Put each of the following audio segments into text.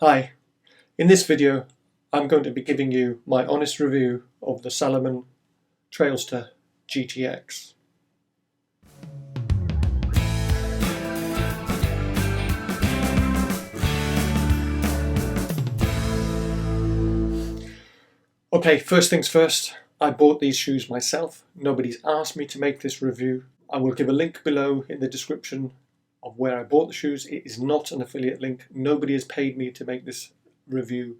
Hi, in this video I'm going to be giving you my honest review of the Salomon Trailster GTX. Okay, first things first, I bought these shoes myself. Nobody's asked me to make this review. I will give a link below in the description of where I bought the shoes. It is not an affiliate link. Nobody has paid me to make this review.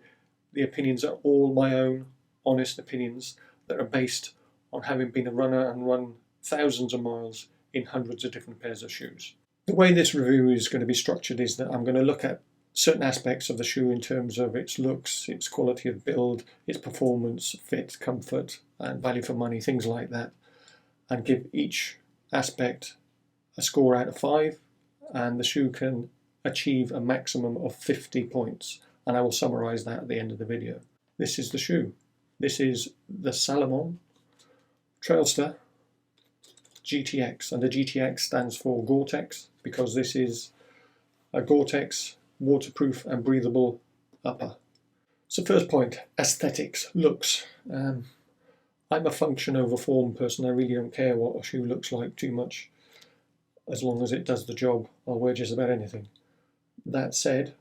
The opinions are all my own honest opinions that are based on having been a runner and run thousands of miles in hundreds of different pairs of shoes. The way this review is going to be structured is that I'm going to look at certain aspects of the shoe in terms of its looks, its quality of build, its performance, fit, comfort and value for money, things like that, and give each aspect a score out of 5, and the shoe can achieve a maximum of 50 points, and I will summarize that at the end of the video. This is the shoe. This is the Salomon Trailster GTX, and the GTX stands for Goretex because this is a Goretex waterproof and breathable upper. So first point, aesthetics, looks. I'm a function over form person. I really don't care what a shoe looks like too much. As long as it does the job, I'll wear just about anything. That said,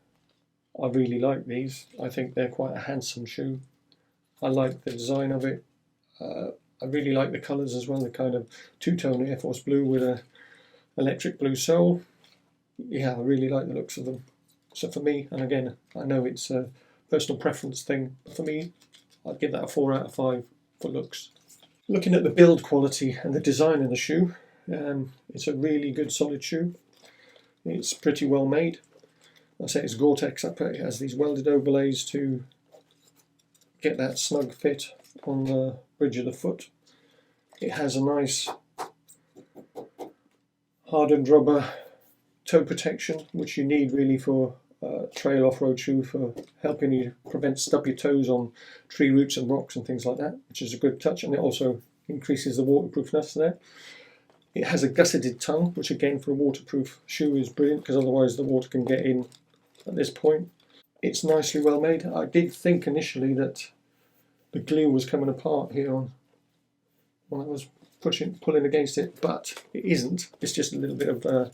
I really like these. I think they're quite a handsome shoe. I like the design of it. I really like the colours as well, the kind of two-tone Air Force blue with a electric blue sole. Yeah, I really like the looks of them. So for me, and again, I know it's a personal preference thing, but for me, I'd give that a 4 out of 5 for looks. Looking at the build quality and the design of the shoe, it's a really good solid shoe. It's pretty well made. I say it's Goretex upper. It has these welded overlays to get that snug fit on the bridge of the foot. It has a nice hardened rubber toe protection, which you need really for a trail off-road shoe, for helping you prevent stub your toes on tree roots and rocks and things like that, which is a good touch, and it also increases the waterproofness there. It has a gusseted tongue, which again for a waterproof shoe is brilliant because otherwise the water can get in at this point. It's nicely well made. I did think initially that the glue was coming apart here on when I was pulling against it, but it isn't. It's just a little bit of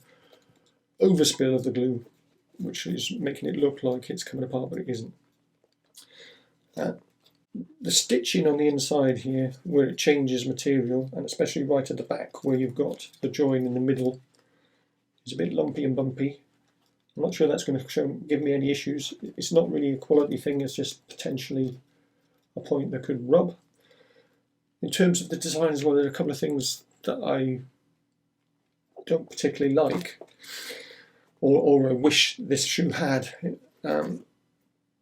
overspill of the glue, which is making it look like it's coming apart, but it isn't. The stitching on the inside here, where it changes material, and especially right at the back where you've got the join in the middle, is a bit lumpy and bumpy. I'm not sure that's going to give me any issues. It's not really a quality thing, it's just potentially a point that could rub. In terms of the design as well, there are a couple of things that I don't particularly like, or I wish this shoe had.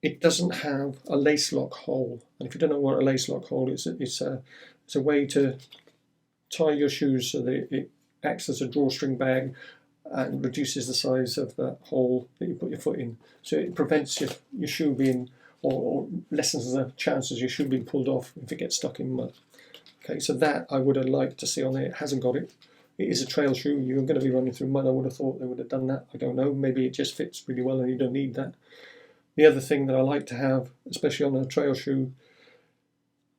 It doesn't have a lace lock hole, and if you don't know what a lace lock hole is, it's a way to tie your shoes so that it acts as a drawstring bag and reduces the size of the hole that you put your foot in. So it prevents your shoe being, or lessens the chances of your shoe being pulled off if it gets stuck in mud. Okay, so that I would have liked to see on there. It hasn't got it. It is a trail shoe. You're going to be running through mud. I would have thought they would have done that. I don't know. Maybe it just fits really well and you don't need that. The other thing that I like to have, especially on a trail shoe,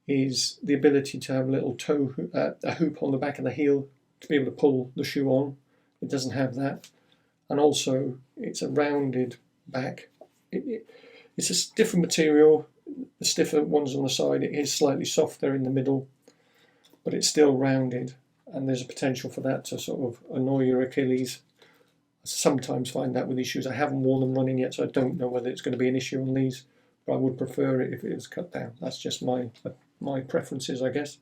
is the ability to have a little toe, a hoop on the back of the heel to be able to pull the shoe on. It doesn't have that. And also, it's a rounded back. It's a different material. The stiffer ones on the side, it is slightly softer in the middle, but it's still rounded. And there's a potential for that to sort of annoy your Achilles. I sometimes find that with these shoes. I haven't worn them running yet, so I don't know whether it's going to be an issue on these, but I would prefer it if it was cut down. That's just my preferences, I guess.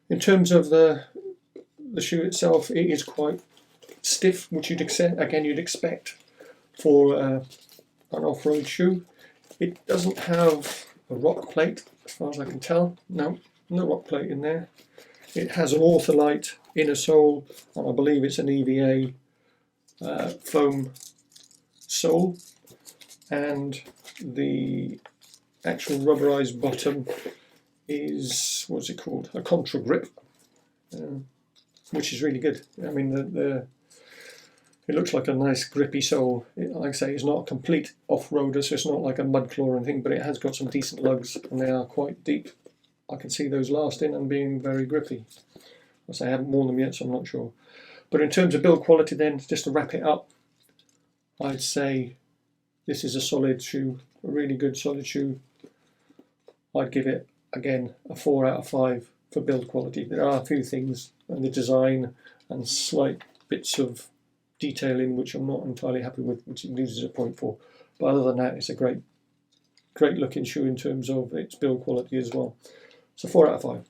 In terms of the shoe itself, it is quite stiff, which you'd expect for an off-road shoe. It doesn't have a rock plate, as far as I can tell. No rock plate in there. It has an Ortholite inner sole, and I believe it's an EVA foam sole, and the actual rubberized bottom is, what's it called, a contra grip, which is really good. I mean, It looks like a nice grippy sole. Like I say, it's not a complete off-roader, so it's not like a mud claw or anything, but it has got some decent lugs and they are quite deep. I can see those lasting and being very grippy. I say I haven't worn them yet, so I'm not sure. But in terms of build quality then, just to wrap it up, I'd say this is a solid shoe, a really good solid shoe. I'd give it, again, a 4 out of 5 for build quality. There are a few things, and the design and slight bits of detailing which I'm not entirely happy with, which it loses a point for. But other than that, it's a great looking shoe in terms of its build quality as well. So 4 out of 5.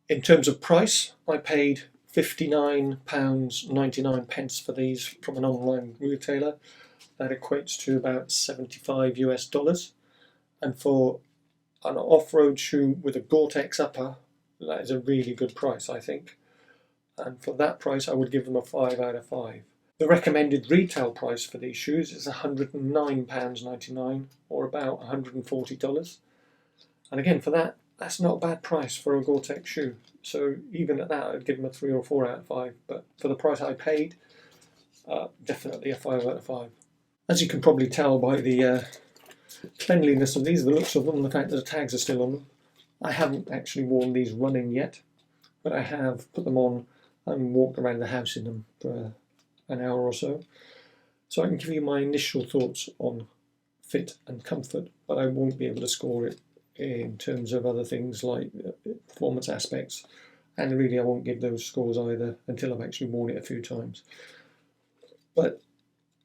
In terms of price, I paid £59.99 for these from an online retailer. That equates to about $75 US. And for an off-road shoe with a Goretex upper, that is a really good price, I think. And for that price, I would give them a 5 out of 5. The recommended retail price for these shoes is £109.99 or about $140. And again, for that, that's not a bad price for a Goretex shoe. So even at that, I'd give them a 3 or 4 out of 5. But for the price I paid, definitely a 5 out of 5. As you can probably tell by the cleanliness of these, the looks of them, and the fact that the tags are still on them, I haven't actually worn these running yet, but I have put them on and walked around the house in them for an hour or so. So I can give you my initial thoughts on fit and comfort, but I won't be able to score it in terms of other things like performance aspects, and really I won't give those scores either until I've actually worn it a few times. But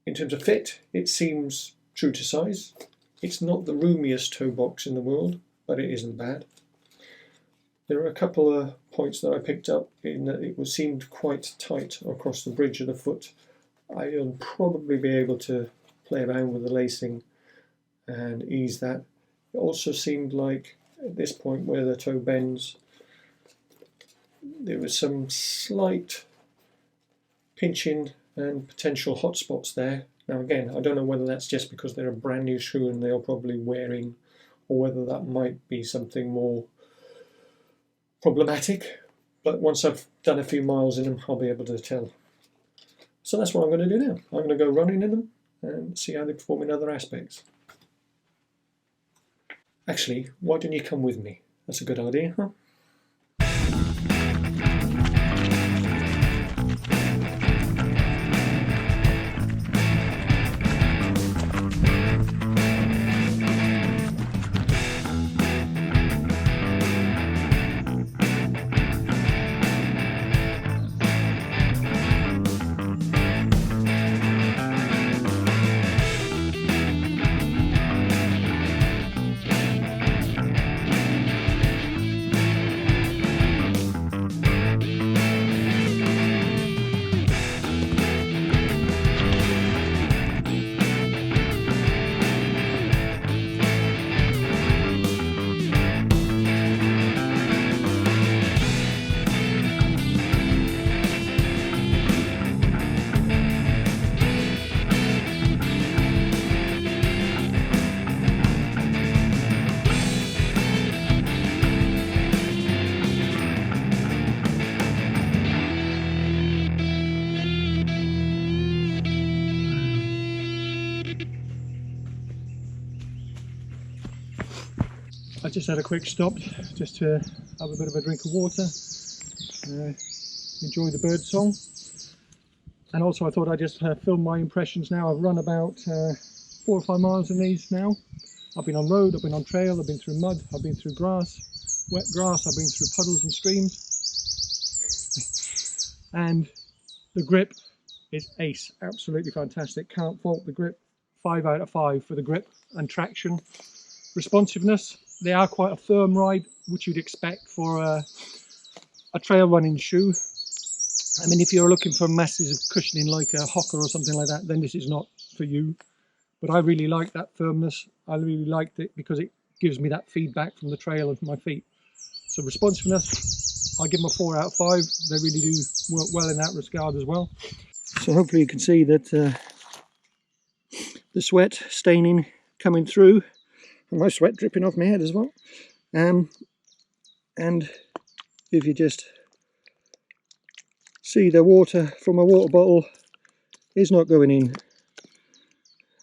in terms of fit, it seems true to size. It's not the roomiest toe box in the world, but it isn't bad. There are a couple of points that I picked up in that it seemed quite tight across the bridge of the foot. I'll probably be able to play around with the lacing and ease that. It also seemed like at this point where the toe bends, there was some slight pinching and potential hot spots there. Now again, I don't know whether that's just because they're a brand new shoe and they're probably wearing, or whether that might be something more problematic, but once I've done a few miles in them, I'll be able to tell. So that's what I'm going to do now. I'm going to go running in them and see how they perform in other aspects. Actually, why don't you come with me? That's a good idea, huh? I just had a quick stop just to have a bit of a drink of water, enjoy the bird song, and also I thought I'd just film my impressions now. I've run about 4 or 5 miles in these now. I've been on road, I've been on trail, I've been through mud, I've been through grass, wet grass, I've been through puddles and streams, and the grip is ace, absolutely fantastic, can't fault the grip. 5 out of 5 for the grip and traction. Responsiveness, they are quite a firm ride, which you'd expect for a trail running shoe. I mean, if you're looking for masses of cushioning like a Hocker or something like that, then this is not for you. But I really like that firmness. I really liked it because it gives me that feedback from the trail and from my feet. So responsiveness, I give them a 4 out of 5. They really do work well in that regard as well. So hopefully you can see that the sweat staining coming through, and my sweat dripping off my head as well. And if you just see the water from a water bottle is not going in.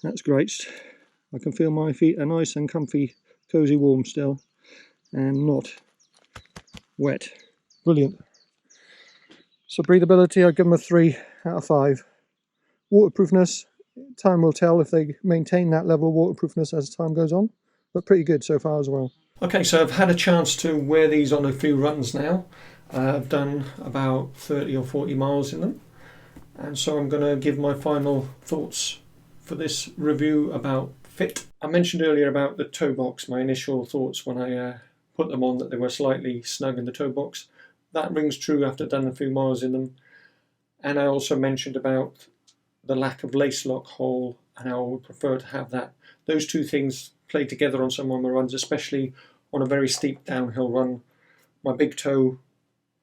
That's great. I can feel my feet are nice and comfy, cozy, warm still, and not wet. Brilliant. So breathability, I give them a 3 out of 5. Waterproofness, time will tell if they maintain that level of waterproofness as time goes on, but pretty good so far as well. Okay, so I've had a chance to wear these on a few runs now. I've done about 30 or 40 miles in them, and so I'm going to give my final thoughts for this review about fit. I mentioned earlier about the toe box, my initial thoughts when I put them on, that they were slightly snug in the toe box. That rings true after I've done a few miles in them. And I also mentioned about the lack of lace lock hole and how I would prefer to have that. Those two things play together on some of my runs, especially on a very steep downhill run. My big toe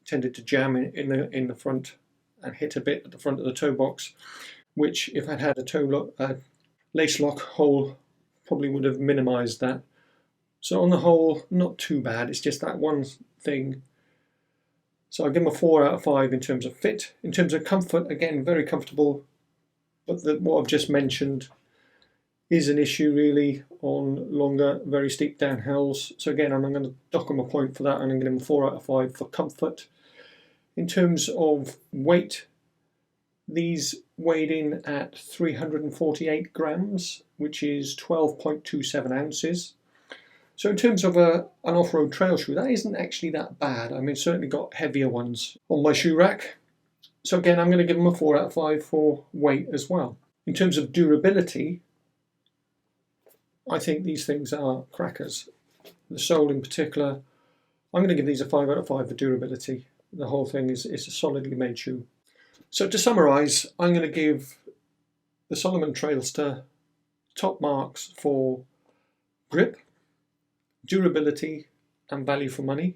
tended to jam in the front and hit a bit at the front of the toe box, which if I'd had a lace lock hole probably would have minimised that. So on the whole, not too bad. It's just that one thing. So I give them a 4 out of 5 in terms of fit. In terms of comfort, again, very comfortable. But what I've just mentioned is an issue really on longer, very steep downhills. So again, I'm going to dock them a point for that, and I'm going to give them a 4 out of 5 for comfort. In terms of weight, these weighed in at 348 grams, which is 12.27 ounces. So in terms of an off-road trail shoe, that isn't actually that bad. I mean, certainly got heavier ones on my shoe rack. So again, I'm going to give them a 4 out of 5 for weight as well. In terms of durability, I think these things are crackers. The sole in particular, I'm going to give these a 5 out of 5 for durability. The whole thing is a solidly made shoe. So to summarise, I'm going to give the Salomon Trailster top marks for grip, durability and value for money.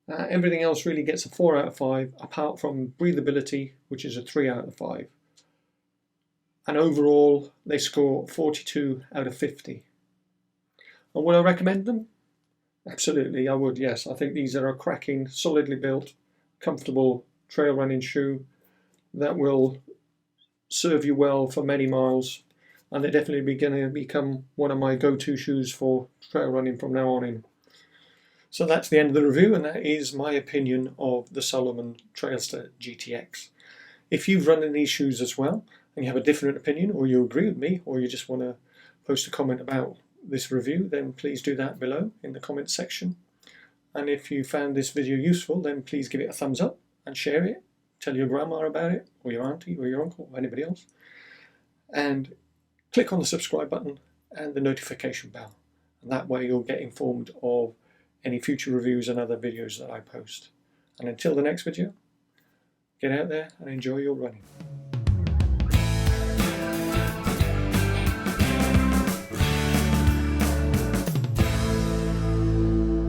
Everything else really gets a 4 out of 5, apart from breathability, which is a 3 out of 5. And overall, they score 42 out of 50. And would I recommend them? Absolutely, I would, yes. I think these are a cracking, solidly built, comfortable trail running shoe that will serve you well for many miles. And they're definitely going to become one of my go-to shoes for trail running from now on in. So that's the end of the review, and that is my opinion of the Salomon Trailster GTX. If you've run in these shoes as well, and you have a different opinion, or you agree with me, or you just want to post a comment about this review, then please do that below in the comments section. And if you found this video useful, then please give it a thumbs up and share it. Tell your grandma about it, or your auntie, or your uncle, or anybody else. And click on the subscribe button and the notification bell. And that way you'll get informed of any future reviews and other videos that I post. And until the next video, get out there and enjoy your running.